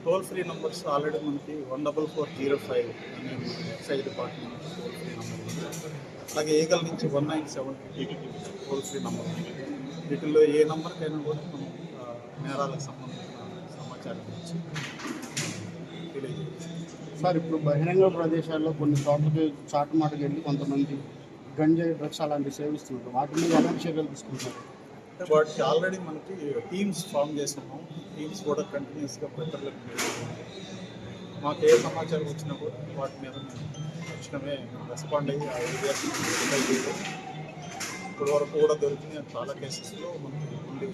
Toll free numbers already మనకి 14405 అనే excise department toll free number ఉంది. అలాగే ఏగల్ నుంచి 197 టోల్ ఫ్రీ నంబర్ ఉంది. వీటిల్లో ఏ నంబర్కైనా కూడా మనం నేరాలకు సంబంధించిన సమాచారం ఇచ్చి తెలియజేయచ్చు. సార్, ఇప్పుడు బహిరంగ ప్రదేశాల్లో కొన్ని చోట్లకి చాటుమాటకి వెళ్ళి కొంతమంది గంజాయి, డ్రగ్స్ అలాంటివి సేవిస్తున్నారు. వాటి మీద ఎలాంటి చర్యలు తీసుకుంటారు? అంటే వాటికి ఆల్రెడీ మనకి టీమ్స్ ఫామ్ చేస్తున్నాం. టీమ్స్ కూడా కంటిన్యూస్గా ప్రిపేర్లకు మాకు ఏ సమాచారం వచ్చినా కూడా వాటి మీద మేము తక్షణమే రెస్పాండ్ అయ్యి ఆ ఏరియాస్ ఇప్పుడు వరకు కూడా దొరికిన చాలా కేసెస్లో మనకి ఓన్లీ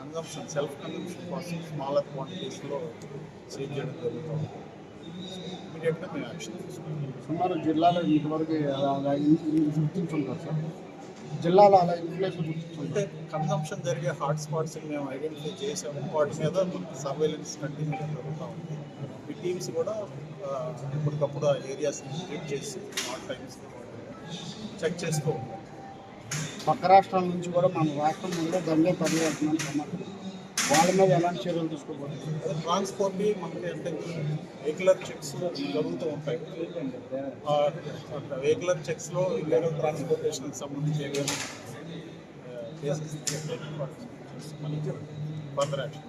కన్జంప్షన్, సెల్ఫ్ కన్జంప్షన్ కోసం స్మాలర్ క్వాంటిటీస్లో సీజ్ చేయడం జరుగుతుంది. ఇమీడియట్గా మేము యాక్షన్ తీసుకుంటాం. సుమారు జిల్లాలో ఇంతవరకు అలా గుర్తించుంటారు సార్. జిల్లాలో అలా ఇన్ఫ్లేషన్ అంటే కన్జంప్షన్ జరిగే హాట్ స్పాట్స్ మేము ఐడెంటిఫై చేసాము. వాటి మీద మనకి సర్వేలెన్స్ కంటిన్యూ జరుగుతూ ఉంది. ఈ టీమ్స్ కూడా ఎప్పటికప్పుడు ఆ ఏరియాస్ని విజిట్ చేసి ఆల్ టైమ్స్ చెక్ చేస్తూ ఉంటాం. పక్క రాష్ట్రాల నుంచి కూడా మన రాష్ట్రం ముందే గంజాయి పర్యవేక్షణ సమాచారం, వాళ్ళ మీద ఎలాంటి చర్యలు తీసుకోబోతుంది? అదే ట్రాన్స్పోర్ట్ మనకి అంటే వెహికులర్ చెక్స్ జరుగుతూ ఉంటాయి. వెహికులర్ చెక్స్లో ఇల్లీగల్ ట్రాన్స్పోర్టేషన్కి సంబంధించి ఏదైనా కేసెస్ ఫర్దర్ యాక్షన్.